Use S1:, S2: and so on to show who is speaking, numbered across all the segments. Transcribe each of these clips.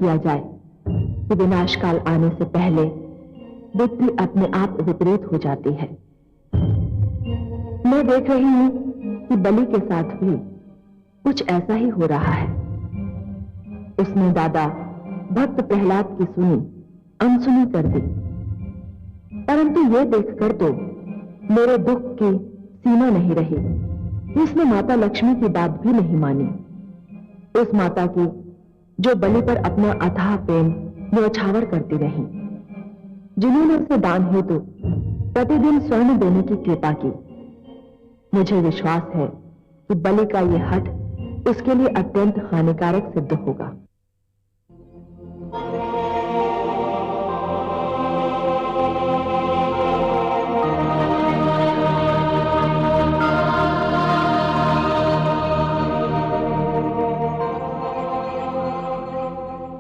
S1: किया जाए कि विनाश काल आने से पहले बुद्धि अपने आप विपरीत हो जाती है। मैं देख रही हूं कि बलि के साथ भी कुछ ऐसा ही हो रहा है। उसने दादा भक्त प्रहलाद की सुनी अनसुनी कर दी, परंतु ये देखकर तो मेरे दुख की सीमा नहीं रही कि उसने माता लक्ष्मी की बात भी नहीं मानी। उस माता की जो बलि पर अपना अथाह प्रेम न्यौछावर करती रही, जिन्होंने उसे दान हेतु प्रतिदिन स्वर्ण देने की कृपा की। मुझे विश्वास है कि बलि का यह हठ उसके लिए अत्यंत हानिकारक सिद्ध होगा।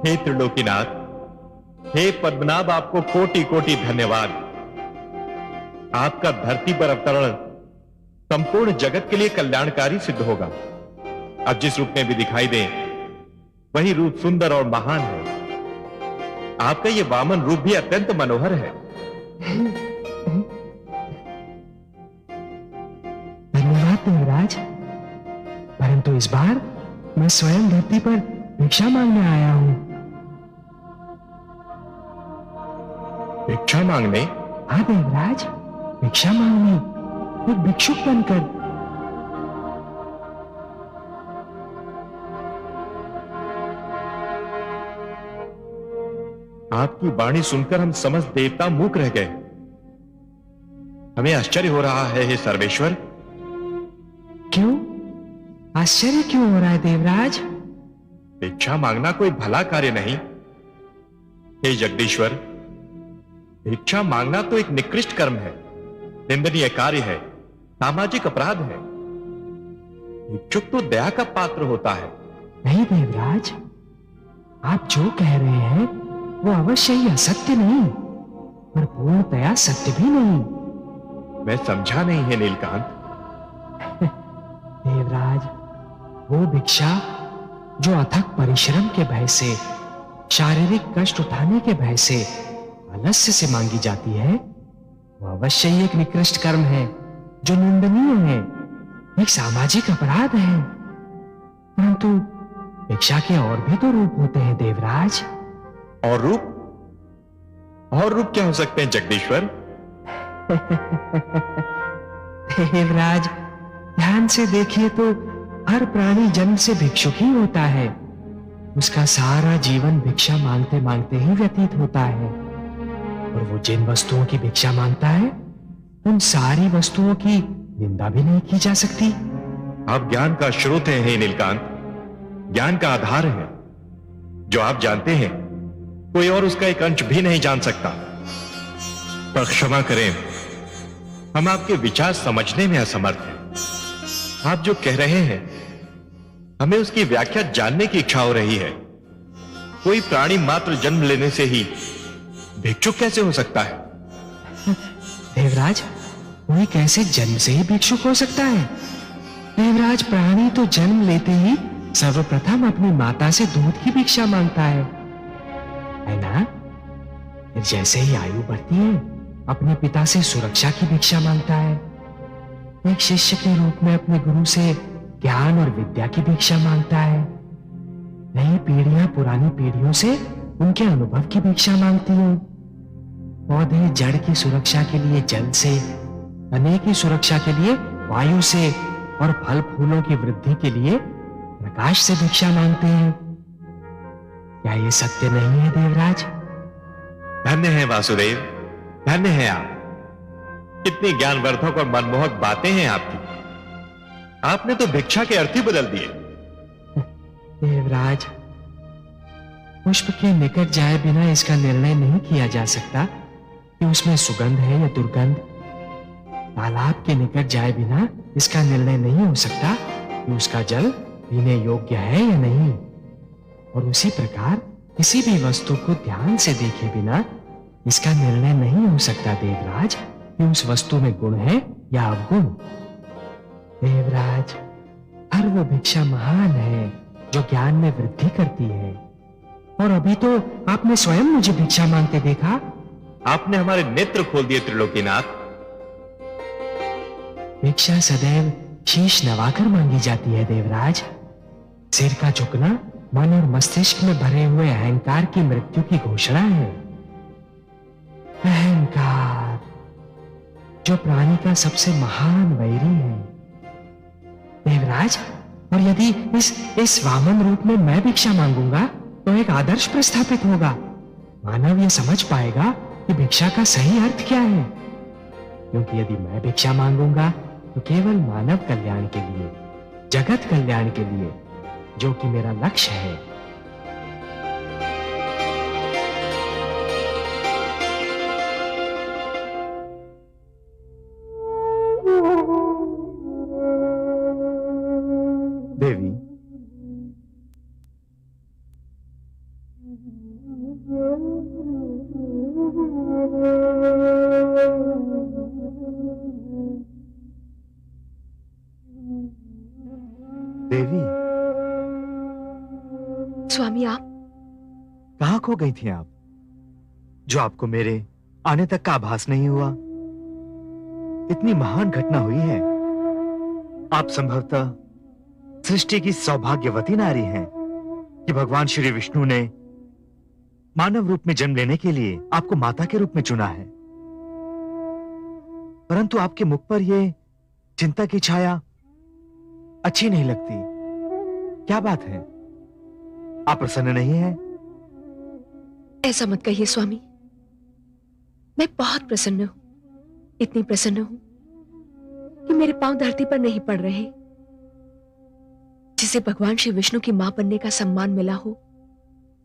S2: हे त्रिलोकीनाथ, हे पद्मनाभ, आपको कोटि कोटि धन्यवाद। आपका धरती पर अवतरण संपूर्ण जगत के लिए कल्याणकारी सिद्ध होगा। अब जिस रूप में भी दिखाई दे वही रूप सुंदर और महान है। आपका ये वामन रूप भी अत्यंत मनोहर है।
S3: धन्यवाद देवराज, परंतु इस बार मैं स्वयं धरती पर भिक्षा मांगने आया हूं।
S2: भिक्षा मांगने?
S3: हाँ देवराज, भिक्षा मांगने, एक भिक्षुक बनकर।
S2: आपकी वाणी सुनकर हम समस्त देवता मूक रह गए। हमें आश्चर्य हो रहा है हे सर्वेश्वर।
S3: क्यों आश्चर्य क्यों हो रहा है देवराज?
S2: भिक्षा मांगना कोई भला कार्य नहीं। हे जगदीश्वर, भिक्षा मांगना तो एक निकृष्ट कर्म है, निंदनीय कार्य है, सामाजिक अपराध है। भिक्षुक तो दया का पात्र होता है।
S3: नहीं देवराज, आप जो कह रहे हैं वो अवश्य ही असत्य नहीं, पर पूर्णतया सत्य भी नहीं।
S2: मैं समझा नहीं है नीलकांत।
S3: देवराज, वो भिक्षा जो अथक परिश्रम के भय से, शारीरिक कष्ट उठाने के भय से, आलस्य से मांगी जाती है, वो अवश्य ही एक निकृष्ट कर्म है जो निंदनीय है, एक सामाजिक अपराध है। परंतु भिक्षा के और भी तो रूप होते हैं देवराज।
S2: और रूप? और रूप क्या हो सकते हैं जगदीश्वर?
S3: देवराज, ध्यान से देखिए तो हर प्राणी जन्म से भिक्षुक ही होता है। उसका सारा जीवन भिक्षा मांगते मांगते ही व्यतीत होता है, और वो जिन वस्तुओं की भिक्षा मांगता है उन सारी वस्तुओं की निंदा भी नहीं की जा सकती।
S2: आप ज्ञान का स्रोत हैं हे नीलकांत, ज्ञान का आधार है। जो आप जानते हैं कोई और उसका एक अंश भी नहीं जान सकता। पर क्षमा करें, हम आपके विचार समझने में असमर्थ हैं। आप जो कह रहे हैं हमें उसकी व्याख्या जानने की इच्छा हो रही है। कोई प्राणी मात्र जन्म लेने से ही भिक्षुक कैसे हो सकता है?
S3: देवराज, कोई कैसे जन्म से ही भिक्षुक हो सकता है? देवराज, प्राणी तो जन्म लेते ही सर्वप्रथम अपनी माता से दूध की भिक्षा मांगता है ना? फिर जैसे ही आयु बढ़ती है अपने पिता से सुरक्षा की भिक्षा मांगता है। एक शिष्य के रूप में अपने गुरु से ज्ञान और विद्या की भिक्षा मांगता है। नई पीढ़ियां पुरानी पीढ़ियों से उनके अनुभव की भिक्षा मांगती हैं। पौधे जड़ की सुरक्षा के लिए जल से, तने की सुरक्षा के लिए वायु से, और फल फूलों की वृद्धि के लिए प्रकाश से भिक्षा मांगते हैं। क्या ये सत्य नहीं है देवराज?
S2: धन्य है वासुदेव, धन्य है आप। कितनी ज्ञानवर्धक और मनमोहक बातें हैं आपकी। आपने तो भिक्षा के अर्थ ही बदल दिए।
S3: देवराज, पुष्प के निकट जाए बिना इसका निर्णय नहीं किया जा सकता कि उसमें सुगंध है या दुर्गंध। तालाब के निकट जाए बिना इसका निर्णय नहीं हो सकता कि उसका जल पीने योग्य है या नहीं। और उसी प्रकार किसी भी वस्तु को ध्यान से देखे बिना इसका निर्णय नहीं हो सकता देवराज कि उस वस्तु में गुण है या अवगुण। देवराज, हर वो भिक्षा महान है जो ज्ञान में वृद्धि करती है। और अभी तो आपने स्वयं मुझे भिक्षा मांगते देखा।
S2: आपने हमारे नेत्र खोल दिए त्रिलोकीनाथ।
S3: भिक्षा सदैव शीश नवाकर मांगी जाती है देवराज। सिर का झुकना मन और मस्तिष्क में भरे हुए अहंकार की मृत्यु की घोषणा है। अहंकार जो प्राणी का सबसे महान वैरी है देवराज। और यदि इस वामन रूप में मैं भिक्षा मांगूंगा तो एक आदर्श प्रस्थापित होगा। मानव यह समझ पाएगा कि भिक्षा का सही अर्थ क्या है। क्योंकि यदि मैं भिक्षा मांगूंगा तो केवल मानव कल्याण के लिए, जगत कल्याण के लिए, जो कि मेरा लक्ष्य है।
S4: देवी, देवी,
S1: स्वामी आप
S4: कहां खो गई थी आप, जो आपको मेरे आने तक का आभास नहीं हुआ? इतनी महान घटना हुई है। आप संभवतः सृष्टि की सौभाग्यवती नारी हैं कि भगवान श्री विष्णु ने मानव रूप में जन्म लेने के लिए आपको माता के रूप में चुना है। परंतु आपके मुख पर यह चिंता की छाया अच्छी नहीं लगती। क्या बात है? आप प्रसन्न नहीं हैं?
S1: ऐसा मत कहिए स्वामी, मैं बहुत प्रसन्न हूं। इतनी प्रसन्न हूं कि मेरे पांव धरती पर नहीं पड़ रहे। जिसे भगवान श्री विष्णु की मां बनने का सम्मान मिला हो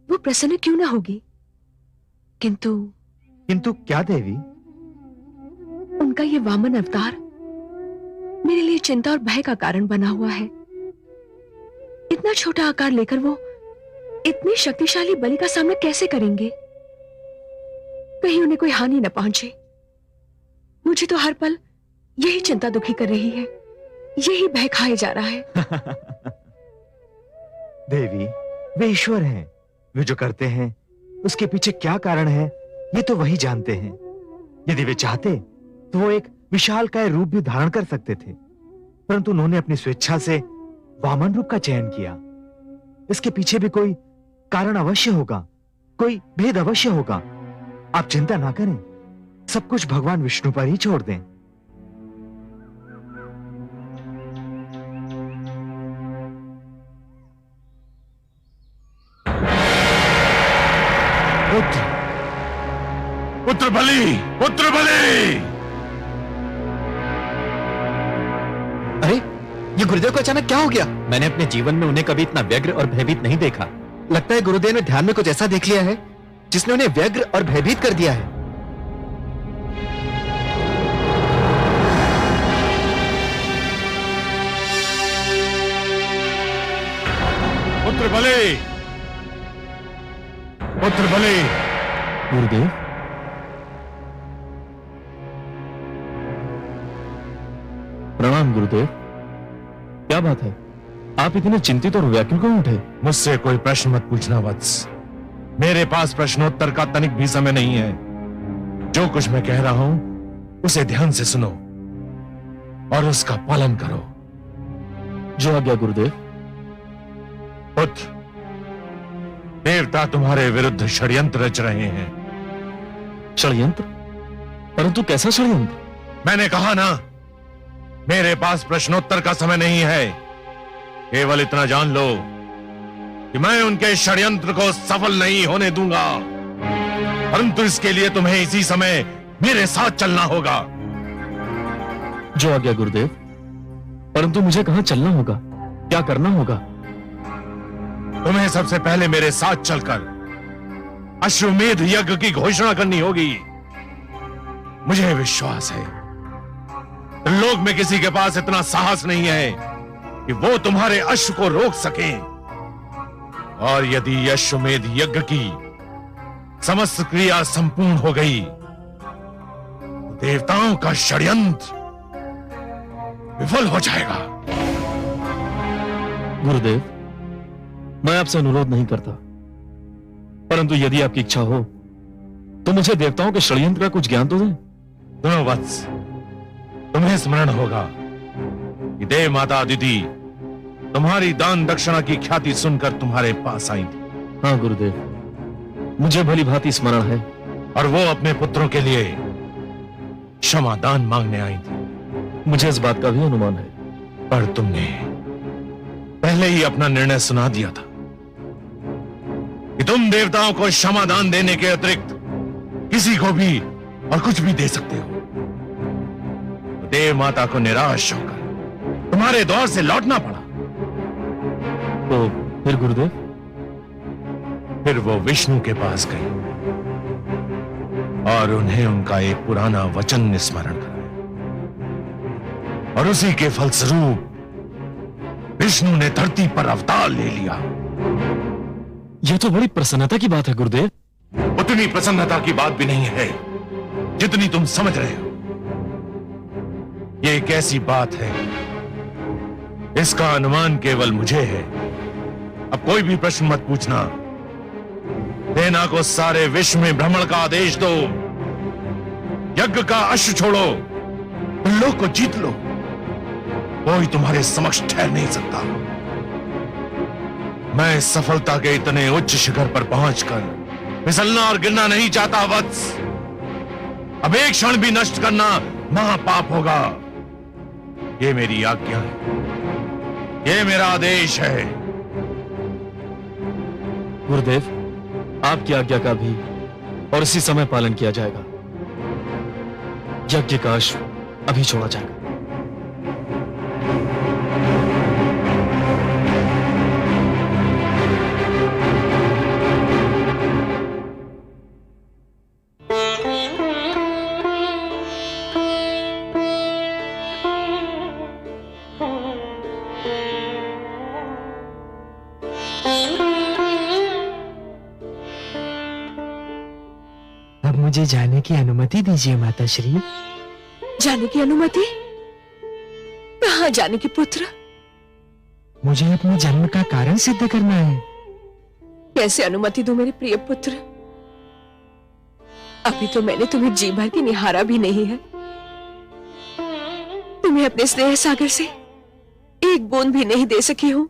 S1: वो प्रसन्न क्यों ना होगी।
S4: किंतु क्या देवी?
S1: उनका ये वामन अवतार मेरे लिए चिंता और भय का कारण बना हुआ है। इतना छोटा आकार लेकर वो इतनी शक्तिशाली बलि का सामना कैसे करेंगे? कहीं उन्हें कोई हानि न पहुंचे। मुझे तो हर पल यही चिंता दुखी कर रही है, यही भय खाए जा रहा है।
S4: देवी, वे ईश्वर हैं। वे जो करते हैं उसके पीछे क्या कारण है ये तो वही जानते हैं। यदि वे चाहते तो वो एक विशालकाय रूप भी धारण कर सकते थे, परंतु उन्होंने अपनी स्वेच्छा से वामन रूप का चयन किया। इसके पीछे भी कोई कारण अवश्य होगा, कोई भेद अवश्य होगा। आप चिंता ना करें, सब कुछ भगवान विष्णु पर ही छोड़ दें।
S2: पुत्र बलि, पुत्र बलि!
S5: अरे, ये गुरुदेव को अचानक क्या हो गया? मैंने अपने जीवन में उन्हें कभी इतना व्यग्र और भयभीत नहीं देखा। लगता है गुरुदेव ने ध्यान में कुछ ऐसा देख लिया है जिसने उन्हें व्यग्र और भयभीत कर दिया है।
S2: पुत्र बलि, पुत्र बलि!
S5: गुरुदेव, प्रणाम गुरुदेव। क्या बात है, आप इतने चिंतित और व्याकुल क्यों उठे?
S2: मुझसे कोई प्रश्न मत पूछना वत्स। मेरे पास प्रश्नोत्तर का तनिक भी समय नहीं है। जो कुछ मैं कह रहा हूं उसे ध्यान से सुनो और उसका पालन करो।
S5: जो आज्ञा गुरुदेव।
S2: पुत्र, देवता तुम्हारे विरुद्ध षड्यंत्र रच रहे हैं।
S5: षड्यंत्र? परंतु कैसा षड्यंत्र?
S2: मैंने कहा ना, मेरे पास प्रश्नोत्तर का समय नहीं है। केवल इतना जान लो कि मैं उनके षड्यंत्र को सफल नहीं होने दूंगा, परंतु इसके लिए तुम्हें इसी समय मेरे साथ चलना होगा।
S5: जो आज्ञा गुरुदेव। परंतु मुझे कहां चलना होगा, क्या करना होगा?
S2: तुम्हें सबसे पहले मेरे साथ चलकर अश्वमेध यज्ञ की घोषणा करनी होगी। मुझे विश्वास है लोक में किसी के पास इतना साहस नहीं है कि वो तुम्हारे अश्व को रोक सके। और यदि अश्वमेध यज्ञ की समस्त क्रिया संपूर्ण हो गई तो देवताओं का षड्यंत्र विफल हो जाएगा।
S5: गुरुदेव, मैं आपसे अनुरोध नहीं करता,
S6: परंतु यदि आपकी इच्छा हो तो मुझे देवताओं के षड्यंत्र का कुछ ज्ञान तो दें।
S2: सुनो वत्स, तुम्हें स्मरण होगा कि देव माता अदिति तुम्हारी दान दक्षिणा की ख्याति सुनकर तुम्हारे पास आई थी।
S6: हाँ गुरुदेव, मुझे भली भांति स्मरण है।
S2: और वो अपने पुत्रों के लिए क्षमा दान मांगने आई थी।
S6: मुझे इस बात का भी अनुमान है।
S2: पर तुमने पहले ही अपना निर्णय सुना दिया था कि तुम देवताओं को क्षमा दान देने के अतिरिक्त किसी को भी और कुछ भी दे सकते हो। तो देव माता को निराश होकर तुम्हारे दौर से लौटना पड़ा।
S6: तो फिर गुरुदेव?
S2: फिर वो विष्णु के पास गई और उन्हें उनका एक पुराना वचन स्मरण कराया, और उसी के फलस्वरूप विष्णु ने धरती पर अवतार ले लिया।
S6: यह तो बड़ी प्रसन्नता की बात है गुरुदेव।
S2: उतनी प्रसन्नता की बात भी नहीं है जितनी तुम समझ रहे हो। ये एक ऐसी बात है, इसका अनुमान केवल मुझे है। अब कोई भी प्रश्न मत पूछना। सेना को सारे विश्व में भ्रमण का आदेश दो, यज्ञ का अश्व छोड़ो, लोक को जीत लो। कोई तुम्हारे समक्ष ठहर नहीं सकता। मैं सफलता के इतने उच्च शिखर पर पहुंचकर फिसलना और गिरना नहीं चाहता वत्स। अब एक क्षण भी नष्ट करना महापाप होगा। ये मेरी आज्ञा है, ये मेरा आदेश है।
S6: गुरुदेव, आपकी आज्ञा का भी और इसी समय पालन किया जाएगा। यज्ञ का अश्व अभी छोड़ा जाएगा।
S3: अब मुझे जाने की अनुमति दीजिए माताश्री।
S1: जाने की अनुमति? कहाँ जाने की पुत्र?
S3: मुझे अपने जन्म का कारण सिद्ध करना है।
S1: कैसे अनुमति दूं मेरे प्रिय पुत्र? अभी तो मैंने तुम्हें जी भर के निहारा भी नहीं है। तुम्हें अपने स्नेह सागर से एक बूंद भी नहीं दे सकी हूं।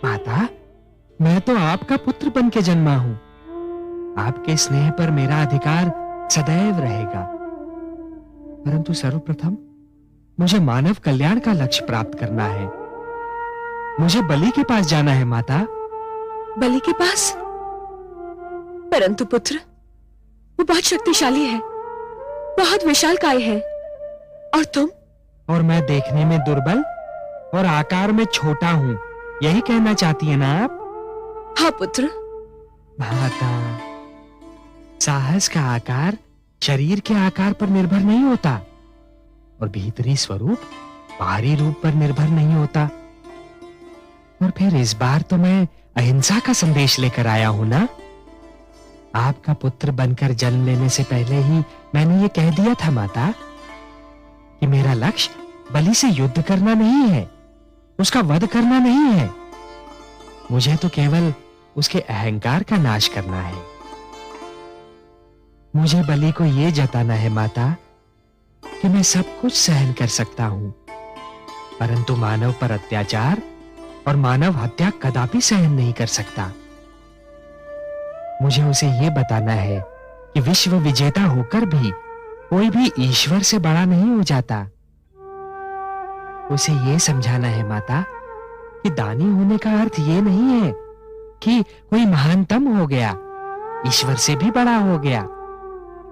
S3: माता, मैं तो आपका पुत्र बन के जन्मा हूं। आपके स्नेह पर मेरा अधिकार सदैव रहेगा। परंतु सर्वप्रथम मुझे मानव कल्याण का लक्ष्य प्राप्त करना है। मुझे बलि के पास जाना है माता।
S1: बलि के पास? परंतु पुत्र, वो बहुत शक्तिशाली है, बहुत विशालकाय है, और तुम?
S3: और मैं देखने में दुर्बल और आकार में छोटा हूं, यही कहना चाहती है ना आप?
S1: हाँ पुत्र।
S3: माता, साहस का आकार शरीर के आकार पर निर्भर नहीं होता, और भीतरी स्वरूप बाहरी रूप पर निर्भर नहीं होता। और फिर इस बार तो मैं अहिंसा का संदेश लेकर आया हूं ना। आपका पुत्र बनकर जन्म लेने से पहले ही मैंने ये कह दिया था माता कि मेरा लक्ष्य बलि से युद्ध करना नहीं है, उसका वध करना नहीं है। मुझे तो केवल उसके अहंकार का नाश करना है। मुझे बलि को यह जताना है माता कि मैं सब कुछ सहन कर सकता हूं, परंतु मानव पर अत्याचार और मानव हत्या कदापि सहन नहीं कर सकता। मुझे उसे यह बताना है कि विश्व विजेता होकर भी कोई भी ईश्वर से बड़ा नहीं हो जाता। उसे यह समझाना है माता कि दानी होने का अर्थ यह नहीं है कि कोई महानतम हो गया, ईश्वर से भी बड़ा हो गया,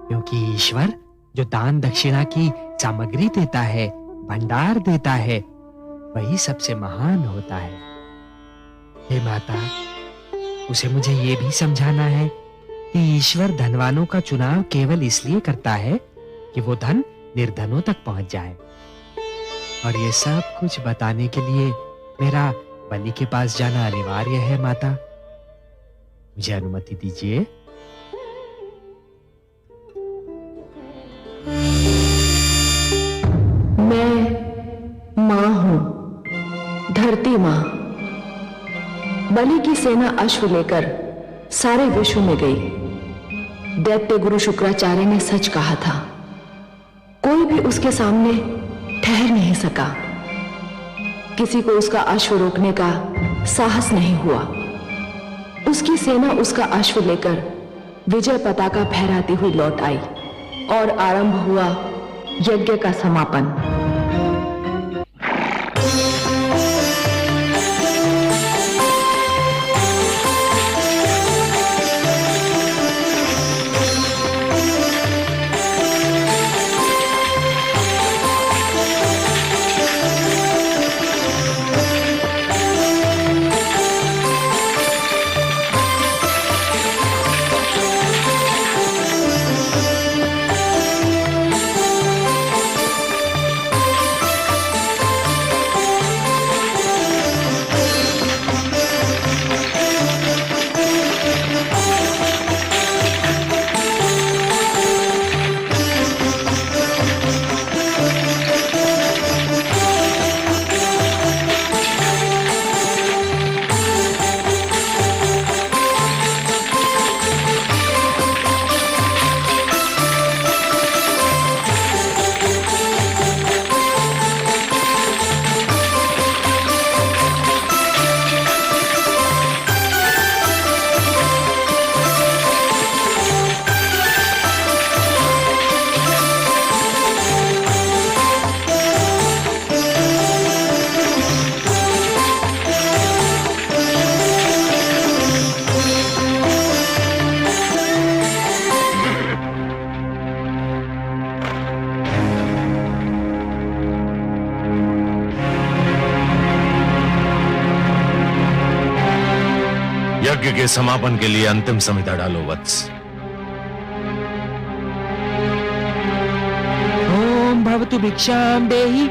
S3: क्योंकि ईश्वर जो दान दक्षिणा की सामग्री देता है, भंडार देता है, वही सबसे महान होता है। हे माता, उसे मुझे ये भी समझाना है कि ईश्वर धनवानों का चुनाव केवल इसलिए करता है कि वो धन निर्धनों तक पहुंच जाए। और ये सब कुछ बताने के लिए मेरा बलि के पास जाना अनिवार्य है माता। मुझे अनुमति दीजिए।
S1: मैं मां हूं, धरती मां। बलि की सेना अश्व लेकर सारे विश्व में गई। दैत्य गुरु शुक्राचार्य ने सच कहा था, कोई भी उसके सामने ठहर नहीं सका। किसी को उसका अश्व रोकने का साहस नहीं हुआ। उसकी सेना उसका अश्व लेकर विजय पताका फहराती हुई लौट आई और आरंभ हुआ यज्ञ का समापन।
S2: यज्ञ के समापन के लिए अंतिम संहिता डालो वत्स।
S3: ओम भवतु भिक्षाम देहि।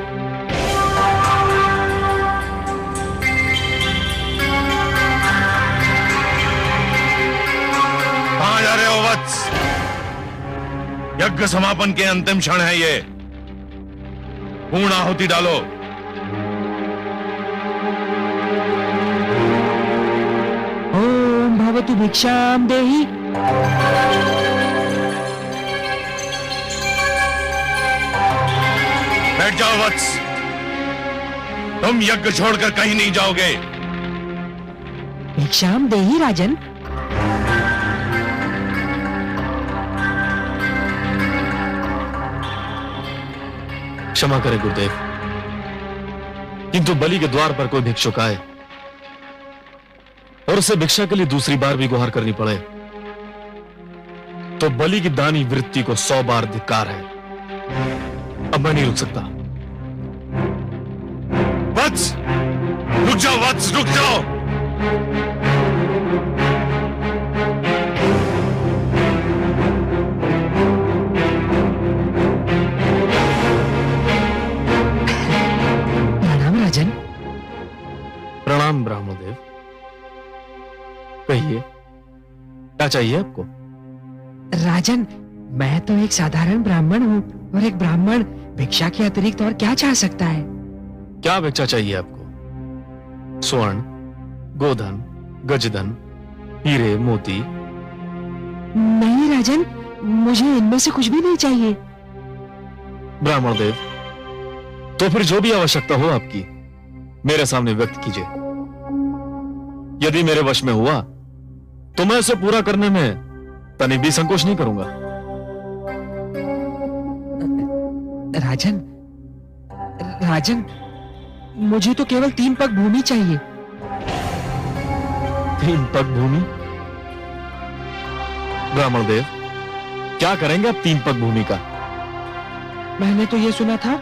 S2: कहां जा रहे हो वत्स? यज्ञ समापन के अंतिम क्षण है ये। पूर्ण आहुति डालो।
S3: ओम भवतु भिक्षाम देहि।
S2: बैठ जाओ वत्स, तुम यज्ञ छोड़कर कहीं नहीं जाओगे।
S3: भिक्षाम देहि राजन।
S6: क्षमा करें गुरुदेव, किंतु बलि के द्वार पर कोई भिक्षुक आए और उसे भिक्षा के लिए दूसरी बार भी गुहार करनी पड़े तो बलि की दानी वृत्ति को 100 बार धिक्कार है। अब मैं नहीं रुक सकता।
S2: वत्स, रुक जाओ वत्स, रुक जाओ।
S3: प्रणाम राजन।
S6: प्रणाम ब्राह्मणदेव, कहिए क्या चाहिए आपको?
S3: राजन, मैं तो एक साधारण ब्राह्मण हूँ और एक ब्राह्मण भिक्षा के अतिरिक्त और क्या चाह सकता है?
S6: क्या भिक्षा चाहिए आपको? स्वर्ण, गोधन, गजधन, हीरे, मोती?
S3: नहीं राजन, मुझे इनमें से कुछ भी नहीं चाहिए।
S6: ब्राह्मणदेव, तो फिर जो भी आवश्यकता हो आपकी मेरे सामने व्यक्त कीजिए। यदि मेरे वश में हुआ तो मैं उसे पूरा करने में तनिक भी संकोच नहीं करूंगा।
S3: राजन, राजन, मुझे तो केवल 3 पग भूमि चाहिए।
S6: 3 पग भूमि? ब्राह्मणदेव, क्या करेंगे आप 3 पग भूमि का?
S3: मैंने तो ये सुना था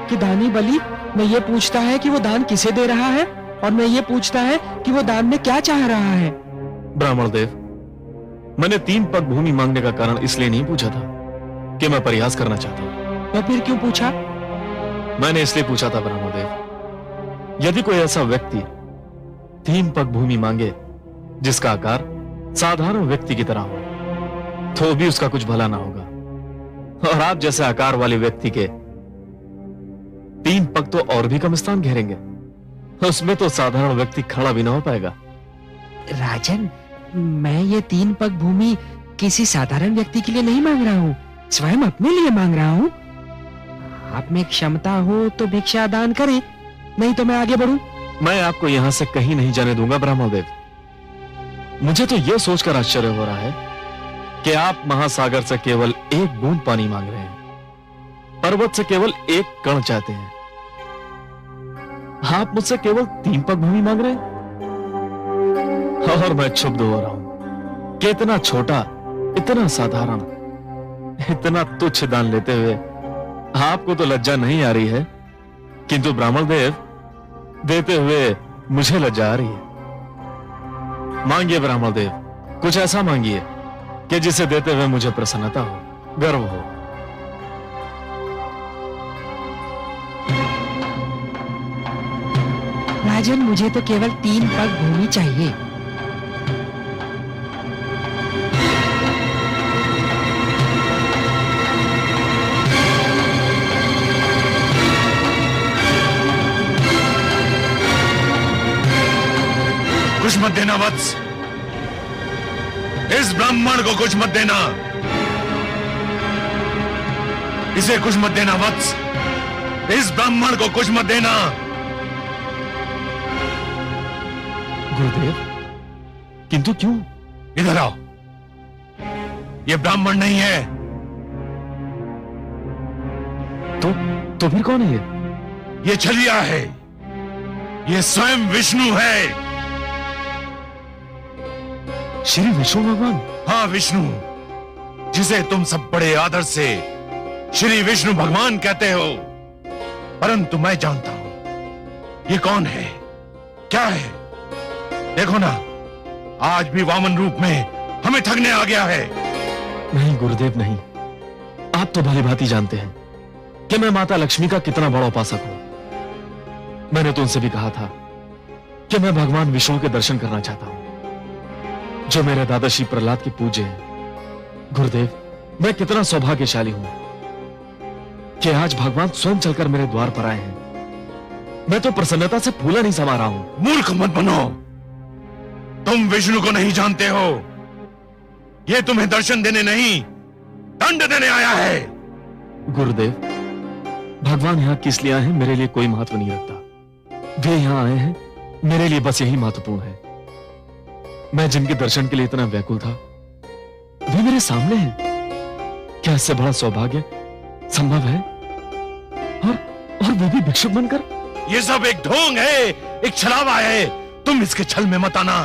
S3: कि दानी बलि में ये पूछता है कि वो दान किसे दे रहा है और मैं ये पूछता है कि वो दान में क्या चाह रहा है।
S6: ब्राह्मणदेव, मैंने 3 पग भूमि मांगने का कारण इसलिए नहीं पूछा था कि मैं प्रयास करना चाहता हूं।
S3: तो फिर क्यों पूछा?
S6: मैंने इसलिए पूछा था ब्राह्मणदेव, यदि कोई ऐसा व्यक्ति 3 पग भूमि मांगे जिसका आकार साधारण व्यक्ति की तरह हो तो भी उसका कुछ भला ना होगा, और आप जैसे आकार वाले व्यक्ति के 3 पग तो और भी कम स्थान घेरेंगे, उसमें तो साधारण व्यक्ति खड़ा भी ना हो पाएगा।
S3: राजन, मैं ये 3 पग भूमि किसी साधारण व्यक्ति के लिए नहीं मांग रहा हूँ, स्वयं अपने लिए मांग रहा हूँ। आप में क्षमता हो तो भिक्षा दान करें, नहीं तो मैं आगे बढ़ूं।
S6: मैं आपको यहां से कहीं नहीं जाने दूंगा ब्रह्मदेव। मुझे तो यह सोचकर आश्चर्य हो रहा है कि आप महासागर से केवल 1 बूंद पानी मांग रहे हैं, पर्वत से केवल 1 कण चाहते हैं। आप मुझसे केवल 3 पग भूमि मांग रहे हैं और मैं क्षुब्ध हो रहा हूं कि इतना छोटा, इतना साधारण, इतना तुच्छ दान लेते हुए आपको तो लज्जा नहीं आ रही है, किंतु ब्राह्मण देव देते हुए मुझे लज्जा आ रही है। मांगिए ब्राह्मण देव, कुछ ऐसा मांगिए कि जिसे देते हुए मुझे प्रसन्नता हो, गर्व हो।
S3: राजन, मुझे तो केवल 3 पग भूमि चाहिए।
S2: कुछ मत देना वत्स, इस ब्राह्मण को कुछ मत देना, इसे कुछ मत देना वत्स, इस ब्राह्मण को कुछ मत देना।
S6: गुरुदेव, किंतु क्यों?
S2: इधर आओ, ये ब्राह्मण नहीं है।
S6: तो फिर कौन है
S2: ये छलिया है, ये स्वयं विष्णु है।
S6: श्री विष्णु भगवान?
S2: हाँ, विष्णु, जिसे तुम सब बड़े आदर से श्री विष्णु भगवान कहते हो, परंतु मैं जानता हूं ये कौन है, क्या है। देखो ना, आज भी वामन रूप में हमें ठगने आ गया है।
S6: नहीं गुरुदेव नहीं, आप तो भली भांति जानते हैं कि मैं माता लक्ष्मी का कितना बड़ा उपासक हूं। मैंने तो उनसे भी कहा था कि मैं भगवान विष्णु के दर्शन करना चाहता हूं, जो मेरे दादा श्री प्रहलाद के पूज्य हैं। गुरुदेव, मैं कितना सौभाग्यशाली हूं कि आज भगवान स्वयं चलकर मेरे द्वार पर आए हैं। मैं तो प्रसन्नता से फूला नहीं समा रहा हूं।
S2: मूर्ख मत बनो, तुम विष्णु को नहीं जानते हो। ये तुम्हें दर्शन देने नहीं, दंड देने आया है।
S6: गुरुदेव, भगवान यहां किस लिए आए हैं मेरे लिए कोई महत्व नहीं रखता। वे यहां आए हैं मेरे लिए बस यही महत्वपूर्ण है। मैं जिनके दर्शन के लिए इतना व्याकुल था, वे मेरे सामने हैं। क्या इससे बड़ा सौभाग्य संभव है? और वो भी भिक्षुक बनकर।
S2: ये सब एक ढोंग है, एक छलावा है। तुम इसके छल में मत आना।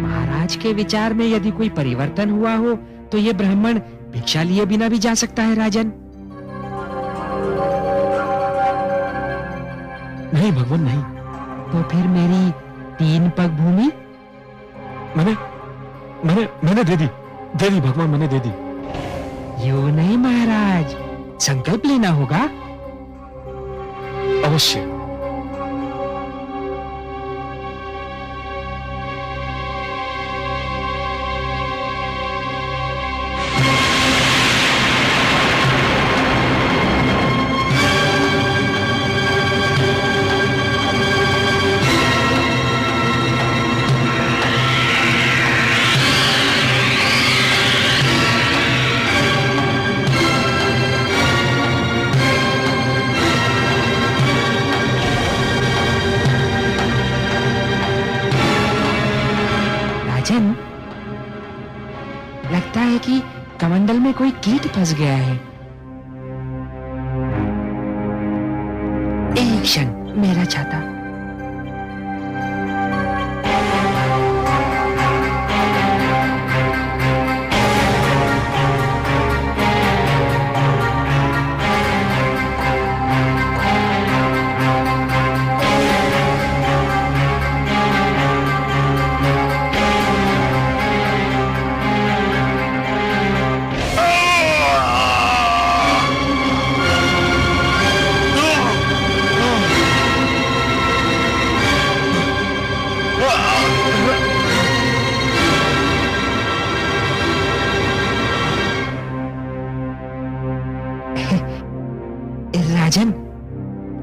S3: महाराज के विचार में यदि कोई परिवर्तन हुआ हो तो ये ब्राह्मण भिक्षा लिए बिना भी जा सकता है। राजन,
S6: नहीं भगवान नहीं।
S3: तो फिर मेरी 3 पग भूमि?
S6: मैंने दे दी भगवान, मैंने दे दी।
S3: यूं नहीं महाराज, संकल्प लेना होगा।
S6: अवश्य।
S3: लगता है कि कमंडल में कोई कीट फंस गया है। एक क्षण, मेरा छाता। राजन,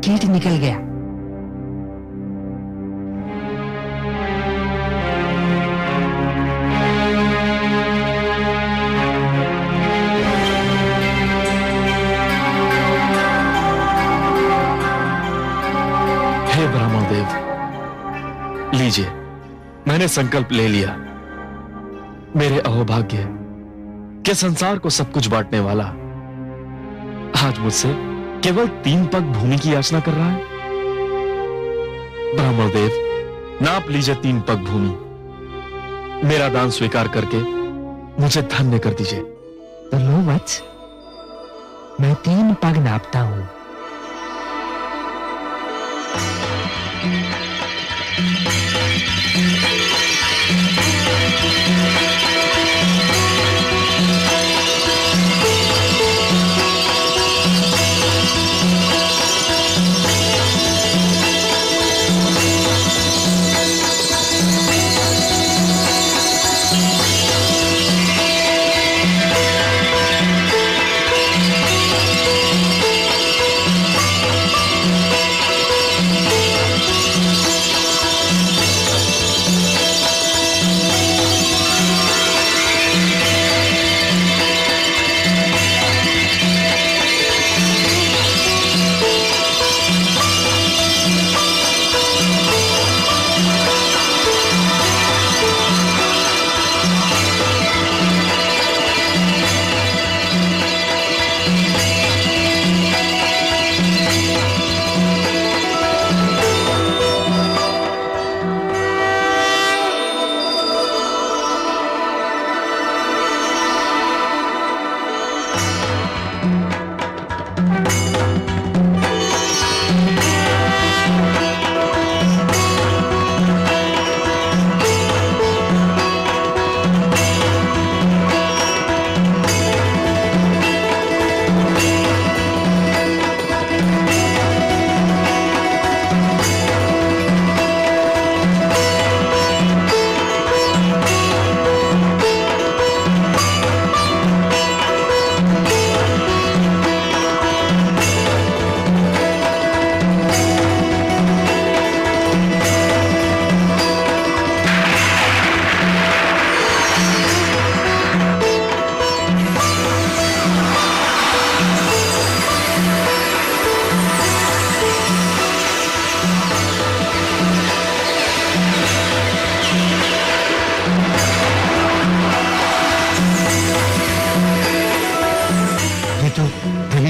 S3: कीट निकल गया।
S6: लीजिए, मैंने संकल्प ले लिया। मेरे अहोभाग्य के संसार को सब कुछ बांटने वाला आज मुझसे केवल 3 पग भूमि की याचना कर रहा है। ब्राह्मण देव, नाप लीजिए 3 पग भूमि। मेरा दान स्वीकार करके मुझे धन्य कर दीजिए।
S3: तो लो वत्स, मैं 3 पग नापता हूं।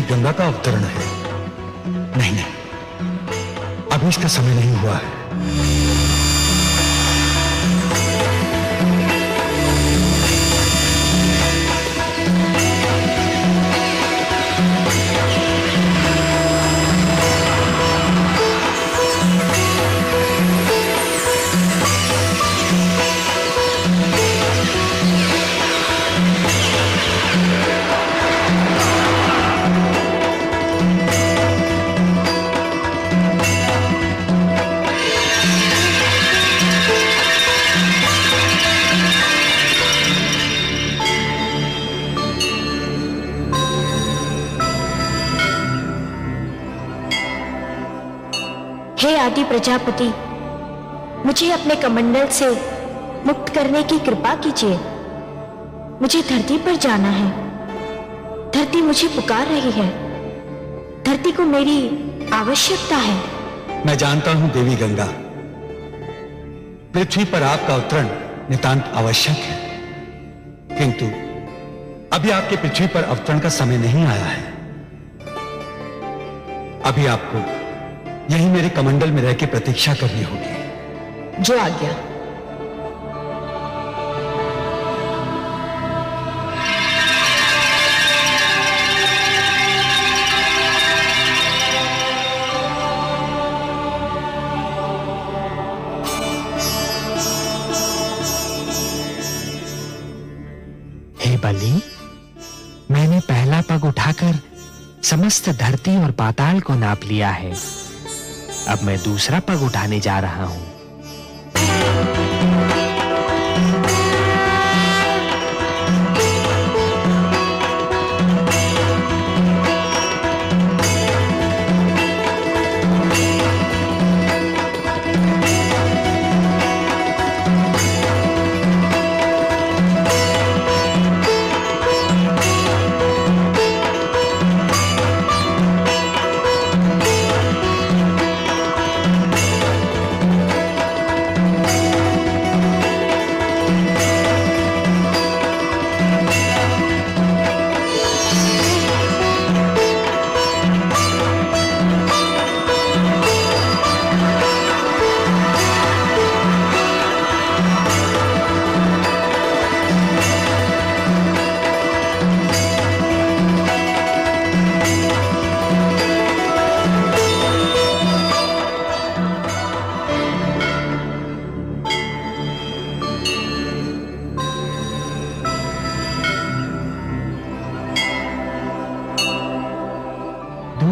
S7: गंगा का अवतरण है। नहीं नहीं, अभी इसका समय नहीं हुआ है।
S8: हे आदि प्रजापति, मुझे अपने कमंडल से मुक्त करने की कृपा कीजिए। मुझे धरती पर जाना है। धरती मुझे पुकार रही है। धरती को मेरी आवश्यकता है।
S7: मैं जानता हूं देवी गंगा, पृथ्वी पर आपका अवतरण नितांत आवश्यक है, किंतु अभी आपके पृथ्वी पर अवतरण का समय नहीं आया है। अभी आपको यही मेरे कमंडल में रह के प्रतीक्षा करनी होगी।
S1: जो आज्ञा।
S3: हे बलि, मैंने पहला पग उठाकर समस्त धरती और पाताल को नाप लिया है। अब मैं दूसरा पग उठाने जा रहा हूं।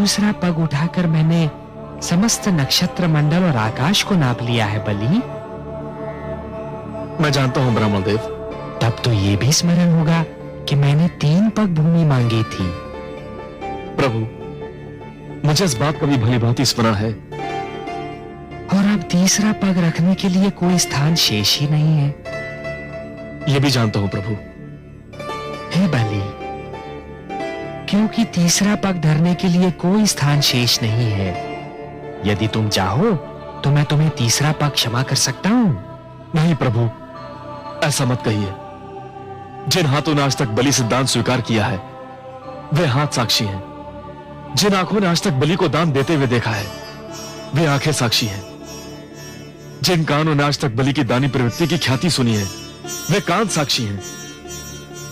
S3: दूसरा पग उठाकर मैंने समस्त नक्षत्र मंडल और आकाश को नाप लिया है बलि।
S6: मैं जानता हूं ब्रह्मदेव।
S3: तब तो ये भी स्मरण होगा कि मैंने 3 पग भूमि मांगी थी।
S6: प्रभु, मुझे इस बात का भी भली भांति स्मरण है।
S3: और अब तीसरा पग रखने के लिए कोई स्थान शेष ही नहीं है।
S6: यह भी जानता हूं प्रभु।
S3: हे बलि, क्योंकि तीसरा पग धरने के लिए कोई स्थान शेष नहीं है। यदि तुम चाहो तो मैं तुम्हें तीसरा पग क्षमा कर सकता हूं।
S6: नहीं प्रभु, ऐसा मत कहिए। जिन हाथों ने आज तक बलि सिद्धांत स्वीकार किया है वे हाथ साक्षी हैं। जिन आंखों ने आज तक बलि को दान देते हुए देखा है वे आंखें साक्षी हैं। जिन कानों ने आज तक बलि की दानी प्रवृत्ति की ख्याति सुनी है वे कान साक्षी हैं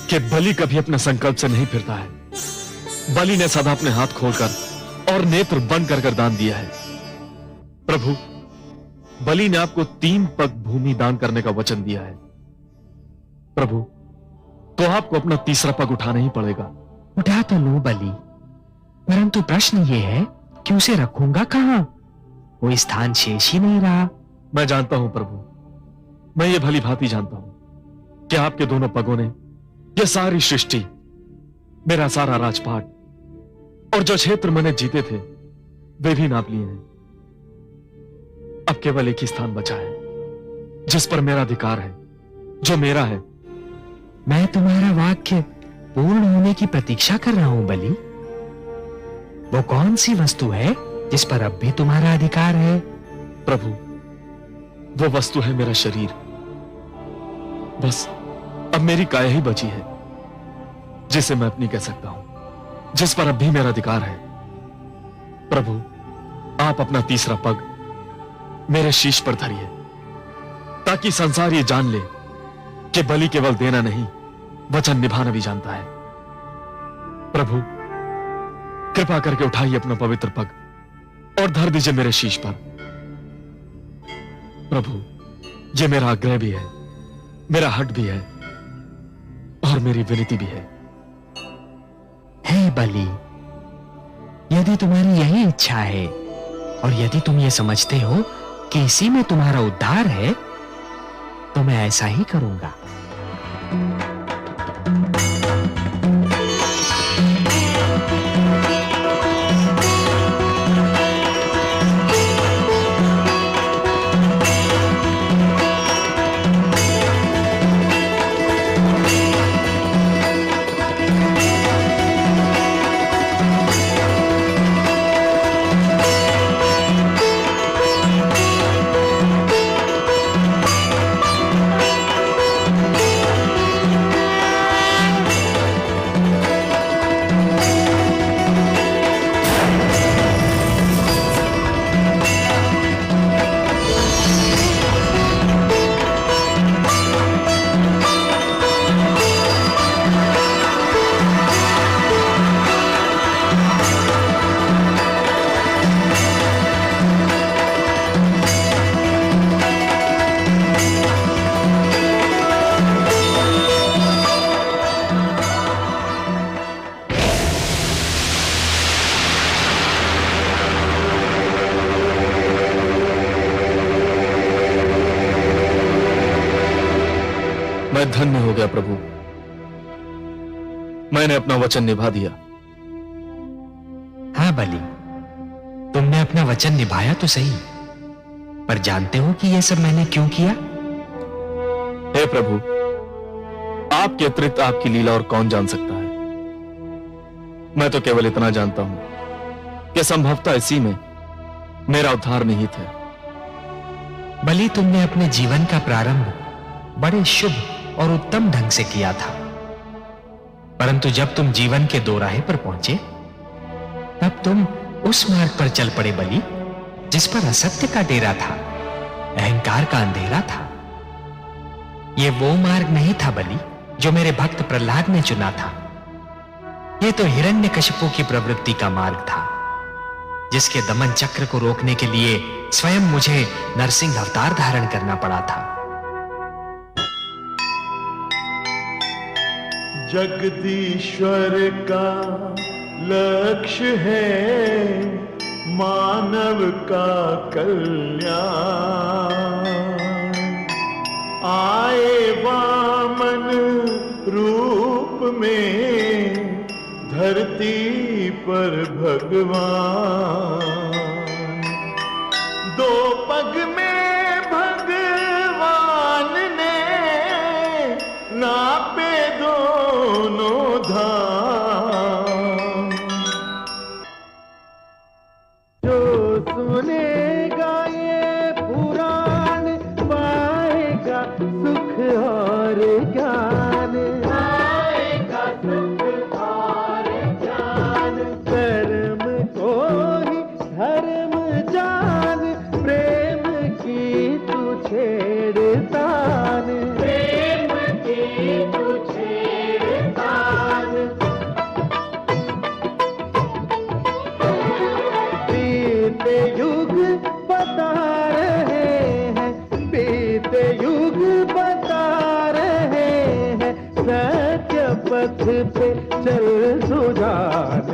S6: कि बलि कभी अपने संकल्प से नहीं फिरता है। बलि ने सदा अपने हाथ खोलकर और नेत्र बंद कर दान दिया है। प्रभु, बलि ने आपको 3 पग भूमि दान करने का वचन दिया है। प्रभु, तो आपको अपना तीसरा पग उठाना ही पड़ेगा।
S3: उठा तो लो बलि, परंतु प्रश्न ये है कि उसे रखूंगा कहां? कोई स्थान शेष ही नहीं रहा।
S6: मैं जानता हूं प्रभु, मैं ये भली भांति जानता हूं कि आपके दोनों पगों ने यह सारी सृष्टि, मेरा सारा राजपाट और जो क्षेत्र मैंने जीते थे वे भी नाप लिए हैं। अब केवल एक ही स्थान बचा है जिस पर मेरा अधिकार है, जो मेरा है।
S3: मैं तुम्हारा वाक्य पूर्ण होने की प्रतीक्षा कर रहा हूं बलि। वो कौन सी वस्तु है जिस पर अब भी तुम्हारा अधिकार है?
S6: प्रभु, वो वस्तु है मेरा शरीर। बस अब मेरी काया ही बची है जिसे मैं अपनी कह सकता हूं, जिस पर अब भी मेरा अधिकार है। प्रभु, आप अपना तीसरा पग मेरे शीश पर धरिए ताकि संसार ये जान ले कि बलि केवल देना नहीं, वचन निभाना भी जानता है। प्रभु, कृपा करके उठाइए अपना पवित्र पग और धर दीजिए मेरे शीश पर। प्रभु, यह मेरा आग्रह भी है, मेरा हट भी है और मेरी विनती भी है।
S3: हे बलि, यदि तुम्हारी यही इच्छा है और यदि तुम ये समझते हो कि इसी में तुम्हारा उद्धार है तो मैं ऐसा ही करूंगा।
S6: मैं धन्य हो गया प्रभु, मैंने अपना वचन निभा दिया।
S3: हाँ बलि, तुमने अपना वचन निभाया तो सही, पर जानते हो कि यह सब मैंने क्यों किया?
S6: हे प्रभु, आपके अतिरिक्त आपकी लीला और कौन जान सकता है। मैं तो केवल इतना जानता हूं कि संभवतः इसी में मेरा उद्धार निहित है।
S3: बलि, तुमने अपने जीवन का प्रारंभ बड़े शुभ और उत्तम ढंग से किया था, परंतु जब तुम जीवन के दोराहे पर पहुंचे तब तुम उस मार्ग पर चल पड़े बलि जिस पर असत्य का डेरा था, अहंकार का अंधेरा था। यह वो मार्ग नहीं था बलि जो मेरे भक्त प्रहलाद ने चुना था। यह तो हिरण्यकशिपु की प्रवृत्ति का मार्ग था, जिसके दमन चक्र को रोकने के लिए स्वयं मुझे नरसिंह अवतार धारण करना पड़ा था।
S9: जगदीश्वर का लक्ष्य है मानव का कल्याण। आए वामन रूप में धरती पर भगवान। दो पग में भगवान ने नापे दोनों धाम। जो सुनेगा ये पुराण पाएगा सुख और ज्ञान। पाएगा सुख और ज्ञान। कर्म को ही धर्म जान, प्रेम की तू छेड़तान। प्रेम की तू छेड़तान। बीते युग बता रहे हैं, बीते युग बता रहे हैं, सत्य पथ पे चल सुजान